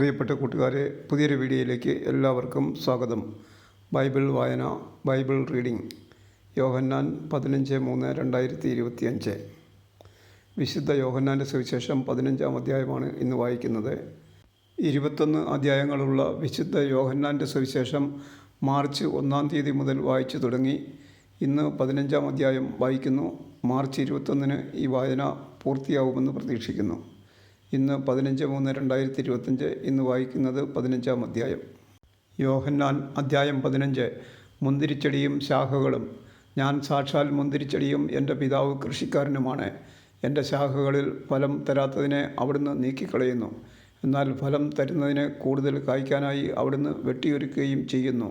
പ്രിയപ്പെട്ട കൂട്ടുകാരെ, പുതിയൊരു വീഡിയോയിലേക്ക് എല്ലാവർക്കും സ്വാഗതം. ബൈബിൾ വായന, ബൈബിൾ റീഡിംഗ്. യോഹന്നാൻ 15:3/2025. വിശുദ്ധ യോഹന്നാൻ്റെ സുവിശേഷം 15-ാം അധ്യായമാണ് ഇന്ന് വായിക്കുന്നത്. 21 അധ്യായങ്ങളുള്ള വിശുദ്ധ യോഹന്നാൻ്റെ സുവിശേഷം മാർച്ച് 1-ാം തീയതി മുതൽ വായിച്ചു തുടങ്ങി. ഇന്ന് 15-ാം അധ്യായം വായിക്കുന്നു. മാർച്ച് 21-ന് ഈ വായന പൂർത്തിയാവുമെന്ന് പ്രതീക്ഷിക്കുന്നു. ഇന്ന് 15-3/2025. ഇന്ന് വായിക്കുന്നത് 15-ാം അധ്യായം. യോഹന്നാൻ അധ്യായം 15. മുന്തിരിച്ചെടിയും ശാഖകളും. ഞാൻ സാക്ഷാൽ മുന്തിരിച്ചെടിയും എൻ്റെ പിതാവ് കൃഷിക്കാരനുമാണ്. എൻ്റെ ശാഖകളിൽ ഫലം തരാത്തതിനെ അവിടുന്ന് നീക്കിക്കളയുന്നു. എന്നാൽ ഫലം തരുന്നതിനെ കൂടുതൽ കായ്ക്കാനായി അവിടുന്ന് വെട്ടിയൊരുക്കുകയും ചെയ്യുന്നു.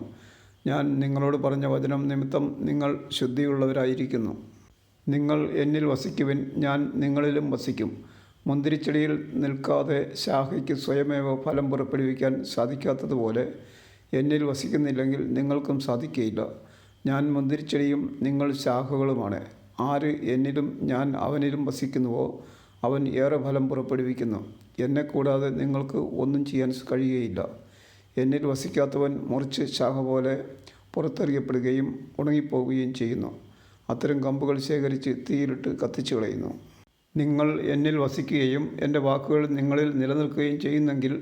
ഞാൻ നിങ്ങളോട് പറഞ്ഞ വചനം നിമിത്തം നിങ്ങൾ ശുദ്ധിയുള്ളവരായിരിക്കുന്നു. നിങ്ങൾ എന്നിൽ വസിക്കുവിൻ, ഞാൻ നിങ്ങളിലും വസിക്കും. മുന്തിരിച്ചെടിയിൽ നിൽക്കാതെ ശാഖയ്ക്ക് സ്വയമേവ ഫലം പുറപ്പെടുവിക്കാൻ സാധിക്കാത്തതുപോലെ എന്നിൽ വസിക്കുന്നില്ലെങ്കിൽ നിങ്ങൾക്കും സാധിക്കുകയില്ല. ഞാൻ മുന്തിരിച്ചെടിയും നിങ്ങൾ ശാഖകളുമാണ്. ആര് എന്നിലും ഞാൻ അവനിലും വസിക്കുന്നുവോ അവൻ ഏറെ ഫലം പുറപ്പെടുവിക്കുന്നു. എന്നെ കൂടാതെ നിങ്ങൾക്ക് ഒന്നും ചെയ്യാൻ കഴിയുകയില്ല. എന്നിൽ വസിക്കാത്തവൻ മുറിച്ച് ശാഖ പോലെ പുറത്തെറിയപ്പെടുകയും ഉണങ്ങിപ്പോവുകയും ചെയ്യുന്നു. അത്തരം കമ്പുകൾ ശേഖരിച്ച് തീയിലിട്ട് കത്തിച്ചു കളയുന്നു. നിങ്ങൾ എന്നിൽ വസിക്കുകയും എൻ്റെ വാക്കുകൾ നിങ്ങളിൽ നിലനിൽക്കുകയും ചെയ്യുന്നെങ്കിൽ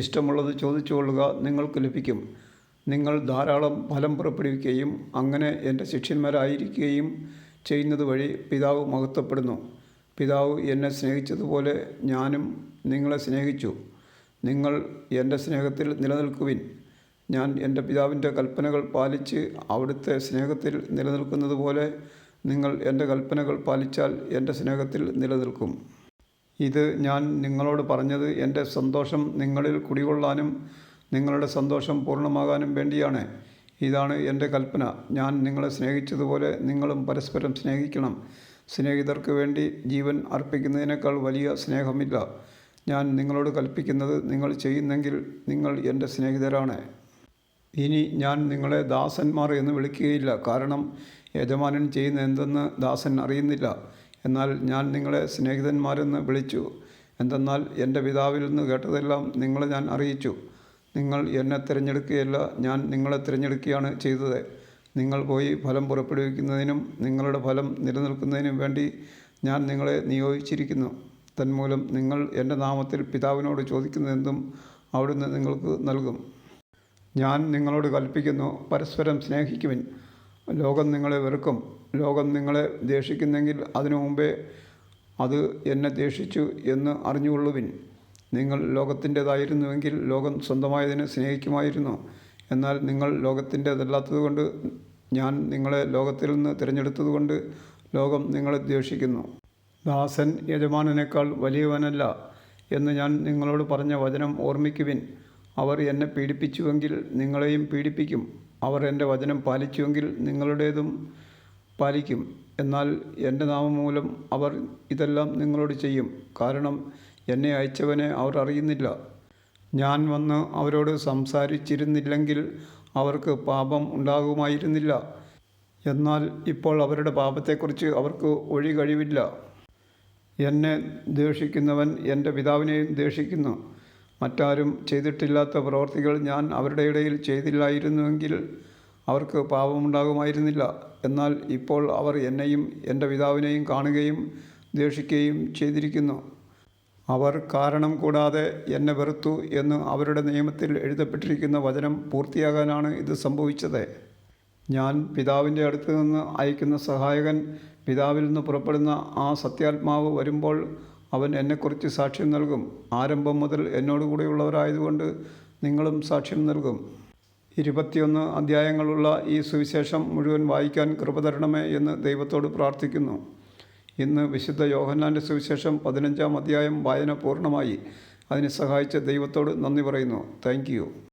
ഇഷ്ടമുള്ളത് ചോദിച്ചുകൊള്ളുക, നിങ്ങൾക്ക് ലഭിക്കും. നിങ്ങൾ ധാരാളം ഫലം പുറപ്പെടുവിക്കുകയും അങ്ങനെ എൻ്റെ ശിഷ്യന്മാരായിരിക്കുകയും ചെയ്യുന്നത് വഴി പിതാവ് മഹത്വപ്പെടുന്നു. പിതാവ് എന്നെ സ്നേഹിച്ചതുപോലെ ഞാനും നിങ്ങളെ സ്നേഹിച്ചു. നിങ്ങൾ എൻ്റെ സ്നേഹത്തിൽ നിലനിൽക്കുവിൻ. ഞാൻ എൻ്റെ പിതാവിൻ്റെ കൽപ്പനകൾ പാലിച്ച് അവിടുത്തെ സ്നേഹത്തിൽ നിലനിൽക്കുന്നത് പോലെ നിങ്ങൾ എൻ്റെ കൽപ്പനകൾ പാലിച്ചാൽ എൻ്റെ സ്നേഹത്തിൽ നിലനിൽക്കും. ഇത് ഞാൻ നിങ്ങളോട് പറഞ്ഞത് എൻ്റെ സന്തോഷം നിങ്ങളിൽ കുടികൊള്ളാനും നിങ്ങളുടെ സന്തോഷം പൂർണ്ണമാകാനും വേണ്ടിയാണ്. ഇതാണ് എൻ്റെ കൽപ്പന. ഞാൻ നിങ്ങളെ സ്നേഹിച്ചതുപോലെ നിങ്ങളും പരസ്പരം സ്നേഹിക്കണം. സ്നേഹിതർക്ക് വേണ്ടി ജീവൻ അർപ്പിക്കുന്നതിനേക്കാൾ വലിയ സ്നേഹമില്ല. ഞാൻ നിങ്ങളോട് കൽപ്പിക്കുന്നത് നിങ്ങൾ ചെയ്യുന്നെങ്കിൽ നിങ്ങൾ എൻ്റെ സ്നേഹിതരാണ്. ഇനി ഞാൻ നിങ്ങളെ ദാസന്മാർ എന്ന് വിളിക്കുകയില്ല, കാരണം യജമാനൻ ചെയ്യുന്ന എന്തെന്ന് ദാസൻ അറിയുന്നില്ല. എന്നാൽ ഞാൻ നിങ്ങളെ സ്നേഹിതന്മാരെന്ന് വിളിച്ചു. എന്തെന്നാൽ എൻ്റെ പിതാവിൽ നിന്ന് കേട്ടതെല്ലാം നിങ്ങളെ ഞാൻ അറിയിച്ചു. നിങ്ങൾ എന്നെ തിരഞ്ഞെടുക്കുകയല്ല, ഞാൻ നിങ്ങളെ തിരഞ്ഞെടുക്കുകയാണ് ചെയ്തത്. നിങ്ങൾ പോയി ഫലം പുറപ്പെടുവിക്കുന്നതിനും നിങ്ങളുടെ ഫലം നിലനിൽക്കുന്നതിനും വേണ്ടി ഞാൻ നിങ്ങളെ നിയോഗിച്ചിരിക്കുന്നു. തന്മൂലം നിങ്ങൾ എൻ്റെ നാമത്തിൽ പിതാവിനോട് ചോദിക്കുന്നതെന്തും അവിടുന്ന് നിങ്ങൾക്ക് നൽകും. ഞാൻ നിങ്ങളോട് കൽപ്പിക്കുന്നു, പരസ്പരം സ്നേഹിക്കുവിൻ. ലോകം നിങ്ങളെ വെറുക്കും. ലോകം നിങ്ങളെ ദ്വേഷിക്കുന്നെങ്കിൽ അതിനു മുമ്പേ അത് എന്നെ ദ്വേഷിച്ചു എന്ന് അറിഞ്ഞുകൊള്ളുവിൻ. നിങ്ങൾ ലോകത്തിൻ്റേതായിരുന്നുവെങ്കിൽ ലോകം സ്വന്തമായതിനെ സ്നേഹിക്കുമായിരുന്നു. എന്നാൽ നിങ്ങൾ ലോകത്തിൻ്റേതല്ലാത്തതുകൊണ്ട് ഞാൻ നിങ്ങളെ ലോകത്തിൽ നിന്ന് തിരഞ്ഞെടുത്തതുകൊണ്ട് ലോകം നിങ്ങളെ ദ്വേഷിക്കുന്നു. ദാസൻ യജമാനനേക്കാൾ വലിയവനല്ല എന്ന് ഞാൻ നിങ്ങളോട് പറഞ്ഞ വചനം ഓർമ്മിക്കുവിൻ. അവർ എന്നെ പീഡിപ്പിച്ചുവെങ്കിൽ നിങ്ങളെയും പീഡിപ്പിക്കും. അവർ എൻ്റെ വചനം പാലിച്ചുവെങ്കിൽ നിങ്ങളുടേതും പാലിക്കും. എന്നാൽ എൻ്റെ നാമം മൂലം അവർ ഇതെല്ലാം നിങ്ങളോട് ചെയ്യും. കാരണം എന്നെ അയച്ചവനെ അവർ അറിയുന്നില്ല. ഞാൻ വന്ന് അവരോട് സംസാരിച്ചിരുന്നില്ലെങ്കിൽ അവർക്ക് പാപം ഉണ്ടാകുമായിരുന്നില്ല. എന്നാൽ ഇപ്പോൾ അവരുടെ പാപത്തെക്കുറിച്ച് അവർക്ക് ഒഴി കഴിവില്ല. എന്നെ ദ്വേഷിക്കുന്നവൻ എൻ്റെ പിതാവിനെയും ദ്വേഷിക്കുന്നു. മറ്റാരും ചെയ്തിട്ടില്ലാത്ത പ്രവൃത്തികൾ ഞാൻ അവരുടെ ഇടയിൽ ചെയ്തില്ലായിരുന്നുവെങ്കിൽ അവർക്ക് പാപമുണ്ടാകുമായിരുന്നില്ല. എന്നാൽ ഇപ്പോൾ അവർ എന്നെയും എൻ്റെ പിതാവിനെയും കാണുകയും ദ്വേഷിക്കുകയും ചെയ്തിരിക്കുന്നു. അവർ കാരണം കൂടാതെ എന്നെ വെറുത്തു എന്ന് അവരുടെ നിയമത്തിൽ എഴുതപ്പെട്ടിരിക്കുന്ന വചനം പൂർത്തിയാകാനാണ് ഇത് സംഭവിച്ചത്. ഞാൻ പിതാവിൻ്റെ അടുത്ത് നിന്ന് അയക്കുന്ന സഹായകൻ, പിതാവിൽ നിന്ന് പുറപ്പെടുന്ന ആ സത്യാത്മാവ് വരുമ്പോൾ അവൻ എന്നെക്കുറിച്ച് സാക്ഷ്യം നൽകും. ആരംഭം മുതൽ എന്നോടുകൂടെയുള്ളവരായതുകൊണ്ട് നിങ്ങളും സാക്ഷ്യം നൽകും. 21 അധ്യായങ്ങളുള്ള ഈ സുവിശേഷം മുഴുവൻ വായിക്കാൻ കൃപ തരണമേ എന്ന് ദൈവത്തോട് പ്രാർത്ഥിക്കുന്നു. ഇന്ന് വിശുദ്ധ യോഹന്നാൻ്റെ സുവിശേഷം 15-ാം അധ്യായം വായന പൂർണ്ണമായി. അതിനെ സഹായിച്ച ദൈവത്തോട് നന്ദി പറയുന്നു. Thank you.